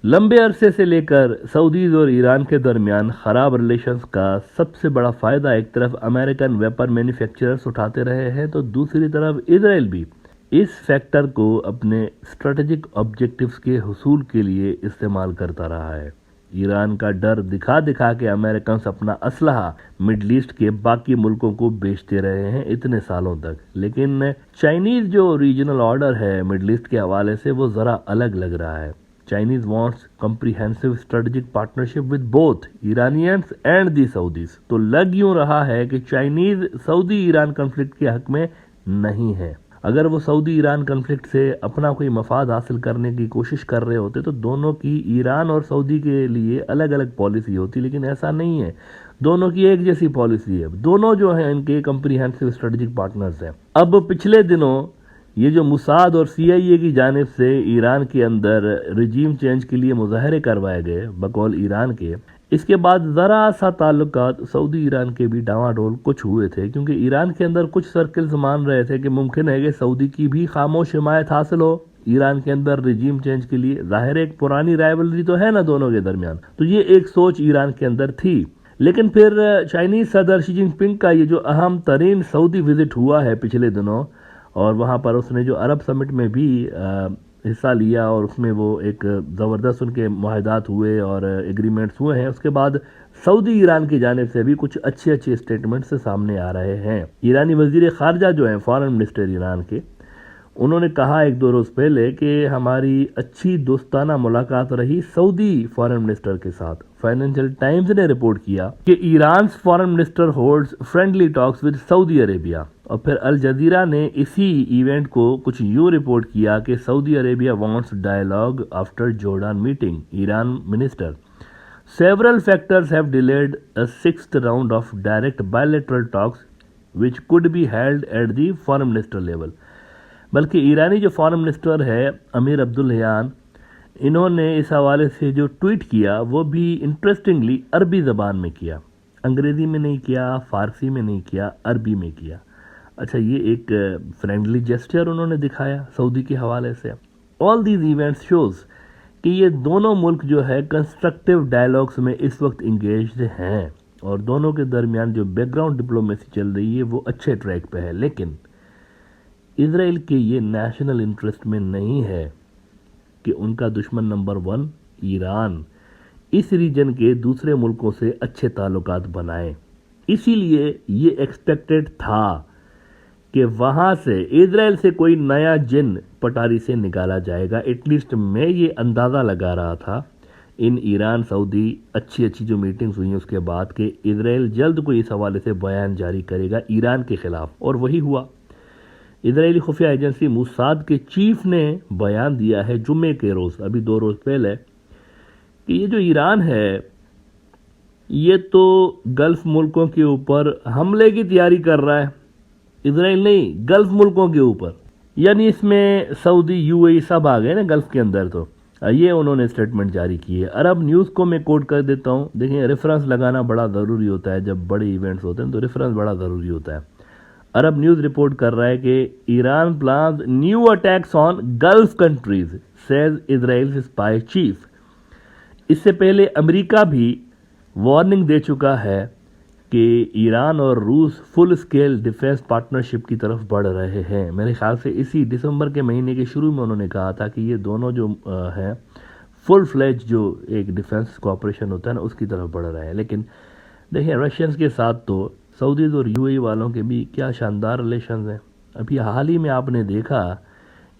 लंबे अरसे से लेकर सऊदीज और ईरान के दरमियान खराब रिलेशंस का सबसे बड़ा फायदा एक तरफ अमेरिकन वेपन मैन्युफैक्चरर्स उठाते रहे हैं तो दूसरी तरफ इजराइल भी इस फैक्टर को अपने स्ट्रेटेजिक ऑब्जेक्टिव्स के हुसूल के लिए इस्तेमाल करता रहा है। ईरान का डर दिखा दिखा के अमेरिकन अपना असलहा मिडल ईस्ट के बाकी मुल्कों को बेचते रहे हैं इतने सालों तक, लेकिन चाइनीज जो रीजनल ऑर्डर है मिडल ईस्ट के हवाले से वो जरा अलग लग रहा है। Chinese wants comprehensive strategic partnership with both Iranians and the Saudis। तो लग यूं रहा है कि चाइनीज सऊदी ईरान कन्फ्लिक्ट के हक में नहीं है। अगर वो सऊदी ईरान कन्फ्लिक्ट से अपना कोई मफाद हासिल करने की कोशिश कर रहे होते तो दोनों की ईरान और सऊदी के लिए अलग अलग पॉलिसी होती, लेकिन ऐसा नहीं है। दोनों की एक जैसी पॉलिसी है। दोनों जो है इनके कम्प्रीहेंसिव स्ट्रेटेजिक पार्टनर्स हैं। अब पिछले दिनों ये जो मुसाद और CIA की जानिब से ईरान के अंदर रिजीम चेंज के लिए मुजाहरे करवाए गए बकौल ईरान के, इसके बाद ज़रा सा ताल्लुकात सऊदी ईरान के भी डावाडोल कुछ हुए थे, क्योंकि ईरान के अंदर कुछ सर्कल्स मान रहे थे कि मुमकिन है कि सऊदी की भी खामोश हिमायत हासिल हो ईरान के अंदर रिजीम चेंज के लिए। जाहिर एक पुरानी राइवलरी तो है ना दोनों के दरमियान, तो ये एक सोच ईरान के अंदर थी। लेकिन फिर चाइनीज सदर शी जिनपिंग का ये जो अहम तरीन सऊदी विजिट हुआ है पिछले दिनों, और वहाँ पर उसने जो अरब समिट में भी हिस्सा लिया और उसमें वो एक ज़बरदस्त उनके मुआहदात हुए और एग्रीमेंट्स हुए हैं, उसके बाद सऊदी ईरान की जानिब से भी कुछ अच्छे अच्छे स्टेटमेंट्स सामने आ रहे हैं। ईरानी वजीर खारजा जो हैं फॉरेन मिनिस्टर ईरान के, उन्होंने कहा एक दो रोज़ पहले कि हमारी अच्छी दोस्ताना मुलाकात रही सऊदी फॉरेन मिनिस्टर के साथ। फाइनेंशियल टाइम्स ने रिपोर्ट किया कि Iran foreign minister holds friendly talks with Saudi Arabia, और फिर अल जजीरा ने इसी इवेंट को कुछ यूं रिपोर्ट किया कि Saudi Arabia wants dialogue after Jordan meeting Iran minister. Several factors have delayed a sixth round of direct bilateral talks which could be held at the foreign minister level. बल्कि ईरानी जो foreign minister है अमीर Abdollahian, इन्होंने इस हवाले से जो ट्वीट किया वो भी इंटरेस्टिंगली अरबी ज़बान में किया, अंग्रेज़ी में नहीं किया, फ़ारसी में नहीं किया, अरबी में किया। अच्छा, ये एक फ्रेंडली जेस्चर उन्होंने दिखाया सऊदी के हवाले से। ऑल दीज इवेंट्स शोज़ कि ये दोनों मुल्क जो है कंस्ट्रक्टिव डायलॉग्स में इस वक्त इंगेज्ड हैं और दोनों के दरमियान जो बैकग्राउंड डिप्लोमेसी चल रही है वो अच्छे ट्रैक पे है। लेकिन इजराइल के ये नेशनल इंटरेस्ट में नहीं है कि उनका दुश्मन नंबर 1 ईरान इस रीजन के दूसरे मुल्कों से अच्छे ताल्लुकात बनाए। इसीलिए ये एक्सपेक्टेड था कि वहाँ से इजराइल से कोई नया जिन पटारी से निकाला जाएगा। एटलीस्ट मैं ये अंदाज़ा लगा रहा था इन ईरान सऊदी अच्छी अच्छी जो मीटिंग्स हुई उसके बाद कि इजराइल जल्द कोई इस हवाले से बयान जारी करेगा ईरान के ख़िलाफ़, और वही हुआ। इजरायली खुफिया एजेंसी मुसाद के चीफ ने बयान दिया है जुम्मे के रोज़, अभी 2 रोज़ पहले, कि ये जो ईरान है ये तो गल्फ़ मुल्कों के ऊपर हमले की तैयारी कर रहा है। इजराइल नहीं, गल्फ़ मुल्कों के ऊपर, यानी इसमें सऊदी UAE सब आ गए ना गल्फ़ के अंदर। तो ये उन्होंने स्टेटमेंट जारी की है। अरब न्यूज़ को मैं कोट कर देता हूँ। देखिए, रेफरेंस लगाना बड़ा ज़रूरी होता है जब बड़े इवेंट्स होते हैं, तो रेफरेंस बड़ा ज़रूरी होता है। अरब न्यूज़ रिपोर्ट कर रहा है कि Iran plans new attacks on gulf countries says Israel spy chief. इससे पहले अमेरिका भी वार्निंग दे चुका है कि ईरान और रूस फुल स्केल डिफेंस पार्टनरशिप की तरफ बढ़ रहे हैं। मेरे ख्याल से इसी दिसंबर के महीने के शुरू में उन्होंने कहा था कि ये दोनों जो हैं फुल फ्लेज जो एक डिफेंस कोऑपरेशन होता है ना उसकी तरफ बढ़ रहे हैं। लेकिन देखिए, रशियंस के साथ तो सऊदीज़ और UAE वालों के भी क्या शानदार रिलेशंस हैं। अभी हाल ही में आपने देखा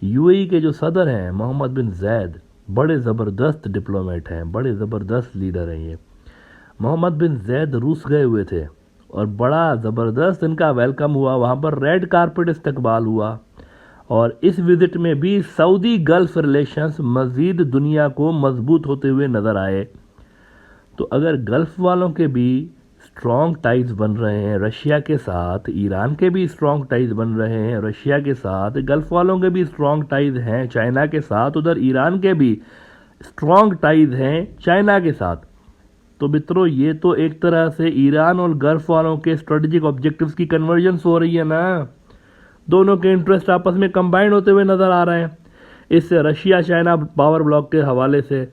UAE के जो सदर हैं मोहम्मद बिन जैद बड़े ज़बरदस्त डिप्लोमेट हैं, बड़े ज़बरदस्त लीडर हैं। ये मोहम्मद बिन जैद रूस गए हुए थे और बड़ा ज़बरदस्त इनका वेलकम हुआ, वहाँ पर रेड कारपेट इस्तकबाल हुआ, और इस विज़िट में भी सऊदी गल्फ़ रिलेशंस मज़ीद दुनिया को मजबूत होते हुए नज़र आए। तो अगर गल्फ़ वालों के भी स्ट्रॉन्ग टाइज बन रहे हैं रशिया के साथ, ईरान के भी स्ट्रॉन्ग टाइज बन रहे हैं रशिया के साथ, गल्फ़ वालों के भी स्ट्रॉन्ग टाइज हैं चाइना के साथ, उधर ईरान के भी स्ट्रॉन्ग टाइज हैं चाइना के साथ, तो मित्रों ये तो एक तरह से ईरान और गल्फ़ वालों के स्ट्रेटेजिक ऑब्जेक्टिव्स की कन्वर्जेंस हो रही है ना। दोनों के इंटरेस्ट आपस में कंबाइंड होते हुए नज़र आ रहे हैं। इससे रशिया चाइना पावर ब्लॉक के हवाले से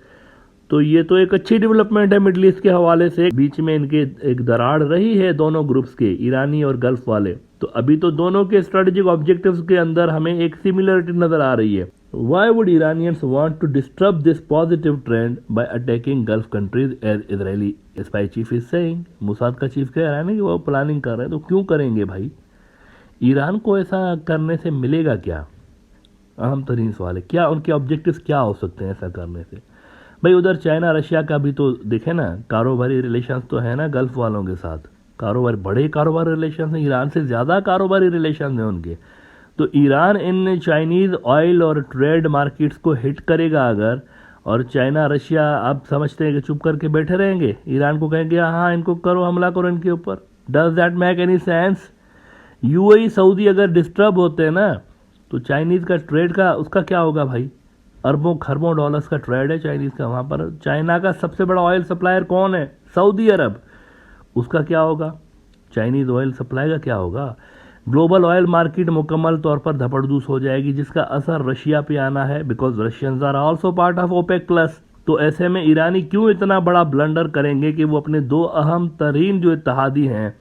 तो ये तो एक अच्छी डेवलपमेंट है मिडल ईस्ट के हवाले से। बीच में इनके एक दरार रही है दोनों ग्रुप्स के, ईरानी और गल्फ वाले। तो अभी तो दोनों के स्ट्रेटेजिक ऑब्जेक्टिव्स के अंदर हमें एक सिमिलरिटी नजर आ रही है। Why would Iranians want to disrupt this positive trend by attacking Gulf countries as Israeli spy chief is saying? Mossad का चीफ कह रहा है ना कि वो प्लानिंग कर रहे हैं, तो क्यों करेंगे भाई? ईरान को ऐसा करने से मिलेगा क्या? अहम तरीन सवाल है, क्या उनके ऑब्जेक्टिव्स क्या हो सकते हैं ऐसा करने से? भाई उधर चाइना रशिया का भी तो देखे ना, कारोबारी रिलेशंस तो है ना गल्फ वालों के साथ, बड़े कारोबारी रिलेशन हैं, ईरान से ज़्यादा कारोबारी रिलेशन हैं उनके। तो ईरान इन चाइनीज़ ऑयल और ट्रेड मार्केट्स को हिट करेगा अगर, और चाइना रशिया आप समझते हैं कि चुप करके बैठे रहेंगे, ईरान को कहेंगे हाँ इनको करो, हमला करो इनके ऊपर? Does that make any sense? UAE Saudi अगर डिस्टर्ब होते हैं ना, तो चाइनीज़ का ट्रेड का उसका क्या होगा भाई? अरबों खरबों डॉलर्स का ट्रेड है चाइनीज़ का वहाँ पर। चाइना का सबसे बड़ा ऑयल सप्लायर कौन है? सऊदी अरब। उसका क्या होगा? चाइनीज़ ऑयल सप्लाई का क्या होगा? ग्लोबल ऑयल मार्केट मुकम्मल तौर पर धपड़दूस हो जाएगी, जिसका असर रशिया पे आना है, because Russians are also part of OPEC plus. तो ऐसे में ईरानी क्यों इतना बड़ा ब्लंडर करेंगे कि वो अपने दो अहम तरीन जो इत्तेहादी हैं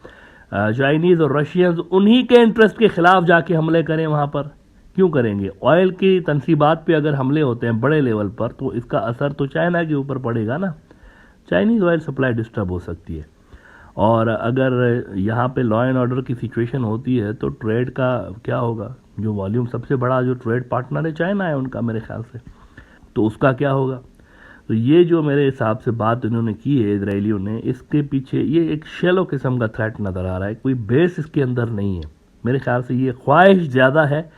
चाइनीज़ और रशियंस, उन्हीं के इंटरेस्ट के खिलाफ जाके हमले करें वहाँ पर? क्यों करेंगे? ऑयल की तनसीबात पे अगर हमले होते हैं बड़े लेवल पर, तो इसका असर तो चाइना के ऊपर पड़ेगा ना। चाइनीज़ ऑयल सप्लाई डिस्टर्ब हो सकती है, और अगर यहाँ पे लॉ एंड ऑर्डर की सिचुएशन होती है तो ट्रेड का क्या होगा? जो वॉल्यूम सबसे बड़ा जो ट्रेड पार्टनर है चाइना है उनका मेरे ख्याल से, तो उसका क्या होगा? तो ये जो मेरे हिसाब से बात इन्होंने की है इजरायलियों ने, इसके पीछे ये एक शैलो किस्म का थ्रेट नज़र आ रहा है, कोई बेस इसके अंदर नहीं है। मेरे ख्याल से ये ख्वाहिश ज़्यादा है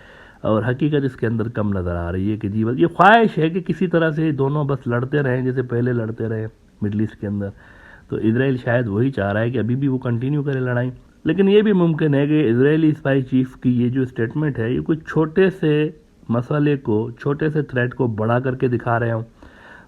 और हकीकत इसके अंदर कम नज़र आ रही है कि जी बस ये ख्वाहिश है कि किसी तरह से दोनों बस लड़ते रहें जैसे पहले लड़ते रहे मिडल ईस्ट के अंदर। तो इजराइल शायद वही चाह रहा है कि अभी भी वो कंटिन्यू करे लड़ाई। लेकिन ये भी मुमकिन है कि इजरायली स्पाई चीफ की ये जो स्टेटमेंट है, ये कुछ छोटे से मसले को, छोटे से थ्रेट को बड़ा करके दिखा रहे हों,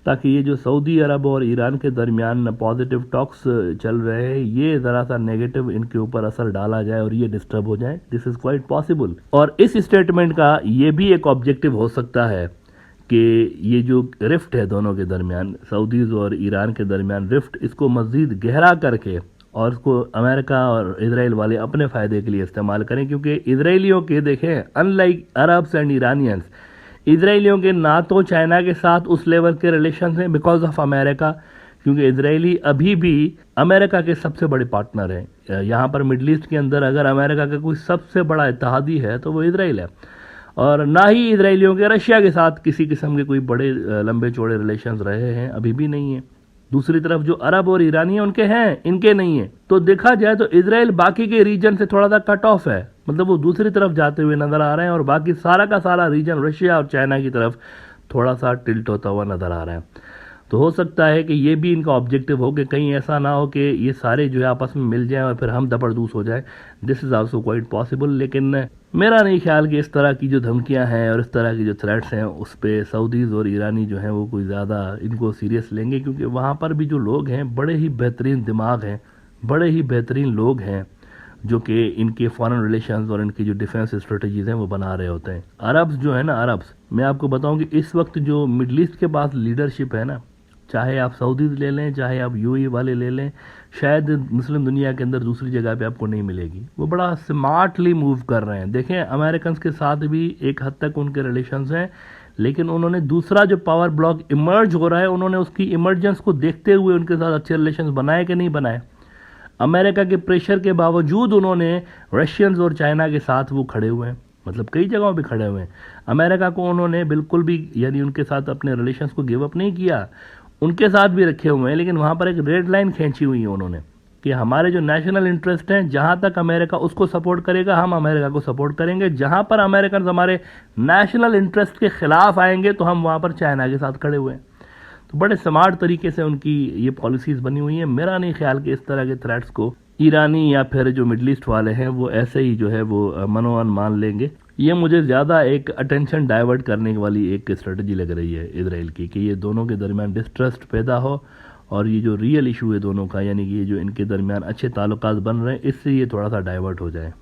ताकि ये जो सऊदी अरब और ईरान के दरमियान पॉजिटिव टॉक्स चल रहे हैं, ये ज़रा सा नेगेटिव इनके ऊपर असर डाला जाए और ये डिस्टर्ब हो जाए। This is quite possible. और इस स्टेटमेंट का ये भी एक ऑब्जेक्टिव हो सकता है कि ये जो रिफ्ट है दोनों के दरमियान, सऊदीज़ और ईरान के दरमियान रिफ्ट, इसको मज़ीद गहरा करके और इसको अमेरिका और इजराइल वाले अपने फ़ायदे के लिए इस्तेमाल करें। क्योंकि इजराइलियों के देखें, अनलाइक अरब्स एंड ईरानियंस, इजराइलियों के ना तो चाइना के साथ उस लेवल के रिलेशन हैं बिकॉज ऑफ अमेरिका, क्योंकि इजरायली अभी भी अमेरिका के सबसे बड़े पार्टनर हैं। यहाँ पर मिडल ईस्ट के अंदर अगर अमेरिका का कोई सबसे बड़ा इत्तेहादी है तो वो इजराइल है, और ना ही इजरायलियों के रशिया के साथ किसी किस्म के कोई बड़े लंबे चौड़े रिलेशंस रहे हैं, अभी भी नहीं है। दूसरी तरफ जो अरब और ईरानी हैं उनके हैं, इनके नहीं है। तो देखा जाए तो इजराइल बाकी के रीजन से थोड़ा सा कट ऑफ है, मतलब वो दूसरी तरफ जाते हुए नजर आ रहे हैं, और बाकी सारा का सारा रीजन रशिया और चाइना की तरफ थोड़ा सा टिल्ट होता हुआ नजर आ रहा है। तो हो सकता है कि ये भी इनका ऑब्जेक्टिव हो कि कहीं ऐसा ना हो कि ये सारे जो है आपस में मिल जाएं और फिर हम दपड़दूस हो जाए। This is also quite possible. लेकिन मेरा नहीं ख्याल कि इस तरह की जो धमकियां हैं और इस तरह की जो थ्रेट्स हैं उस पर सऊदीज़ और ईरानी जो हैं वो कोई ज़्यादा इनको सीरियस लेंगे, क्योंकि वहाँ पर भी जो लोग हैं बड़े ही बेहतरीन दिमाग हैं, बड़े ही बेहतरीन लोग हैं जो कि इनके फॉरेन रिलेशंस और इनकी जो डिफेंस स्ट्रेटजीज़ हैं वो बना रहे होते हैं। अरब्स जो है ना, अरब्स, मैं आपको बताऊं कि इस वक्त जो मिडल ईस्ट के पास लीडरशिप है ना, चाहे आप सऊदीज़ ले लें, चाहे आप यूएई वाले ले लें, शायद मुस्लिम दुनिया के अंदर दूसरी जगह पे आपको नहीं मिलेगी। वो बड़ा स्मार्टली मूव कर रहे हैं। देखें, अमेरिकन के साथ भी एक हद तक उनके रिलेशंस हैं, लेकिन उन्होंने दूसरा जो पावर ब्लॉक इमर्ज हो रहा है, उन्होंने उसकी इमरजेंस को देखते हुए उनके साथ अच्छे रिलेशंस बनाए कि नहीं बनाए। अमेरिका के प्रेशर के बावजूद उन्होंने रशियंस और चाइना के साथ वो खड़े हुए हैं, मतलब कई जगहों पे खड़े हुए हैं। अमेरिका को उन्होंने बिल्कुल भी, यानी उनके साथ अपने रिलेशंस को गिव अप नहीं किया, उनके साथ भी रखे हुए हैं, लेकिन वहाँ पर एक रेड लाइन खींची हुई है उन्होंने कि हमारे जो नेशनल इंटरेस्ट हैं, जहाँ तक अमेरिका उसको सपोर्ट करेगा हम अमेरिका को सपोर्ट करेंगे, जहाँ पर अमेरिकन हमारे नेशनल इंटरेस्ट के खिलाफ आएंगे तो हम वहाँ पर चाइना के साथ खड़े हुए हैं। तो बड़े स्मार्ट तरीके से उनकी ये पॉलिसीज़ बनी हुई हैं। मेरा नहीं ख्याल कि इस तरह के थ्रेट्स को ईरानी या फिर जो मिडल ईस्ट वाले हैं वो ऐसे ही जो है वो मनोवन मान लेंगे। ये मुझे ज़्यादा एक अटेंशन डाइवर्ट करने वाली एक स्ट्रेटजी लग रही है इजराइल की, कि ये दोनों के दरमियान डिस्ट्रस्ट पैदा हो और ये जो रियल इशू है दोनों का, यानी कि ये जो इनके दरमियान अच्छे ताल्लुकात बन रहे हैं, इससे ये थोड़ा सा डाइवर्ट हो जाए।